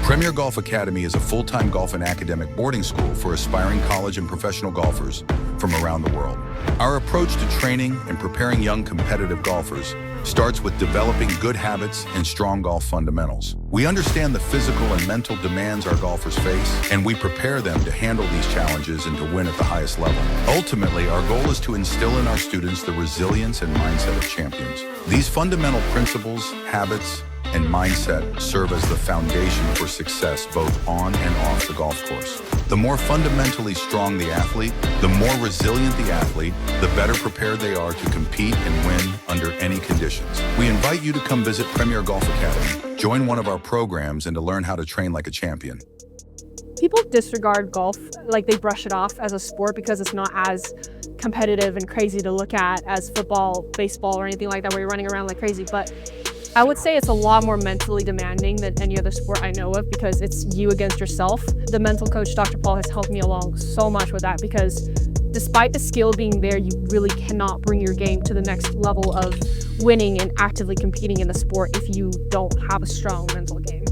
Premier Golf Academy is a full-time golf and academic boarding school for aspiring college and professional golfers from around the world. Our approach to training and preparing young competitive golfers starts with developing good habits and strong golf fundamentals. We understand the physical and mental demands our golfers face, and we prepare them to handle these challenges and to win at the highest level. Ultimately, our goal is to instill in our students the resilience and mindset of champions. These fundamental principles, habits, and mindset serve as the foundation for success both on and off the golf course. The more fundamentally strong the athlete, the more resilient the athlete, the better prepared they are to compete and win under any conditions. We invite you to come visit Premier Golf Academy, join one of our programs, and to learn how to train like a champion. People disregard golf, like they brush it off as a sport because it's not as competitive and crazy to look at as football, baseball, or anything like that where you're running around like crazy. But I would say it's a lot more mentally demanding than any other sport I know of because it's you against yourself. The mental coach, Dr. Paul, has helped me along so much with that because despite the skill being there, you really cannot bring your game to the next level of winning and actively competing in the sport if you don't have a strong mental game.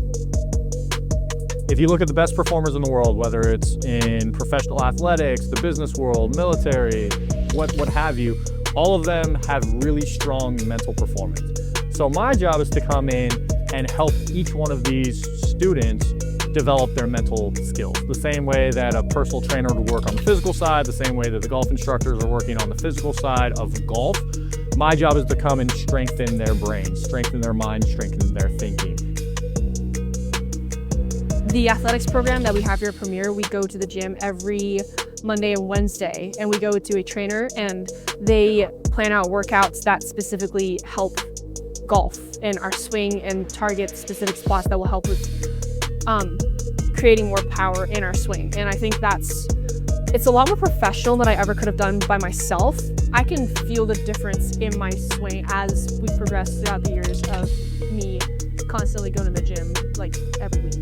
If you look at the best performers in the world, whether it's in professional athletics, the business world, military, what have you, all of them have really strong mental performance. So my job is to come in and help each one of these students develop their mental skills. The same way that a personal trainer would work on the physical side, the same way that the golf instructors are working on the physical side of golf, my job is to come and strengthen their brains, strengthen their mind, strengthen their thinking. The athletics program that we have here at Premier, we go to the gym every Monday and Wednesday, and we go to a trainer and they plan out workouts that specifically help golf and our swing and target specific spots that will help with creating more power in our swing. And I think it's a lot more professional than I ever could have done by myself. I can feel the difference in my swing as we progress throughout the years of me constantly going to the gym like every week.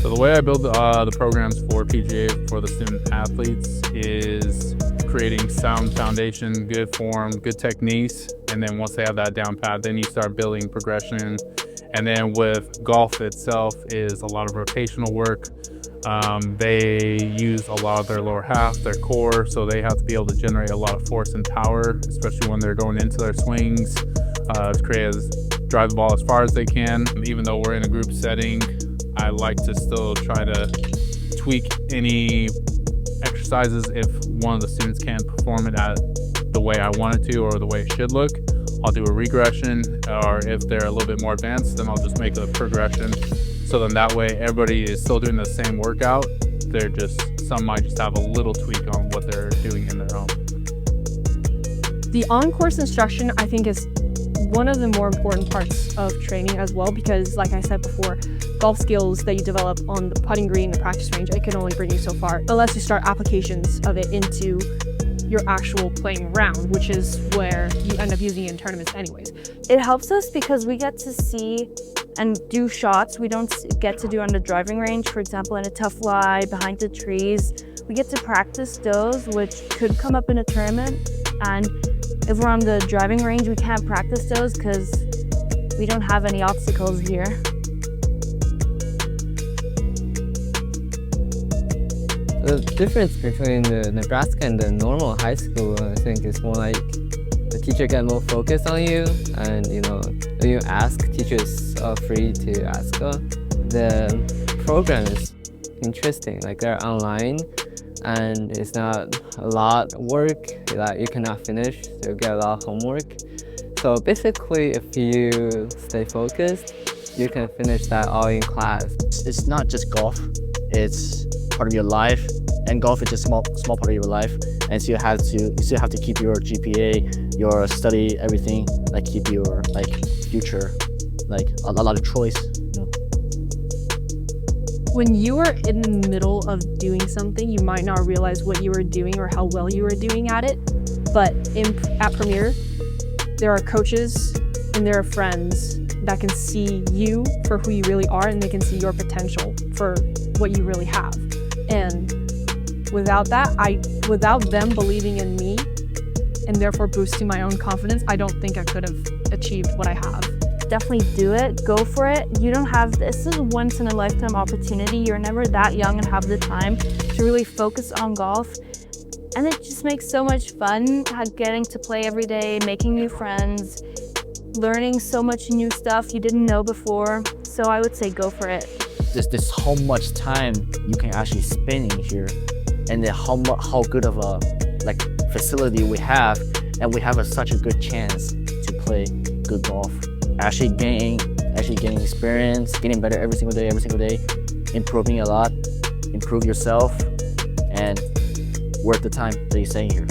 So the way I build the programs for PGA for the student athletes is creating sound foundation, good form, good techniques, and then once they have that down pat, then you start building progression. And then with golf itself is a lot of rotational work. They use a lot of their lower half, their core, so they have to be able to generate a lot of force and power, especially when they're going into their swings, to drive the ball as far as they can. Even though we're in a group setting, I like to still try to tweak any exercises if one of the students can't perform it at the way I want it to or the way it should look. I'll do a regression, or if they're a little bit more advanced, then I'll just make a progression. So then that way everybody is still doing the same workout. Some might just have a little tweak on what they're doing in their own. The on-course instruction, I think, is one of the more important parts of training as well, because like I said before, golf skills that you develop on the putting green, the practice range, it can only bring you so far unless you start applications of it into your actual playing round, which is where you end up using it in tournaments anyways. It helps us because we get to see and do shots we don't get to do on the driving range. For example, in a tough lie, behind the trees, we get to practice those which could come up in a tournament. And if we're on the driving range, we can't practice those because we don't have any obstacles here. The difference between the Nebraska and the normal high school, I think, is more like the teacher get more focused on you, and when you ask, teacher is free to ask. The program is interesting, like they're online, and it's not a lot of work that you cannot finish, so you get a lot of homework. So basically, if you stay focused, you can finish that all in class. It's not just golf, it's part of your life, and golf is just a small part of your life, and so you still have to keep your GPA, your study, everything, like keep your future, like a lot of choice. When you are in the middle of doing something, you might not realize what you were doing or how well you were doing at it. But at Premier, there are coaches and there are friends that can see you for who you really are, and they can see your potential for what you really have. And without them believing in me and therefore boosting my own confidence, I don't think I could have achieved what I have. definitely do it. Go for it. You don't have, this is a once in a lifetime opportunity. You're never that young and have the time to really focus on golf. And it just makes so much fun getting to play every day, making new friends, learning so much new stuff you didn't know before. So I would say go for it. There's how much time you can actually spend in here, and then how good of a facility we have, and we have such a good chance to play good golf. Actually gaining experience, getting better every single day, improving a lot, improve yourself, and worth the time that you stay here.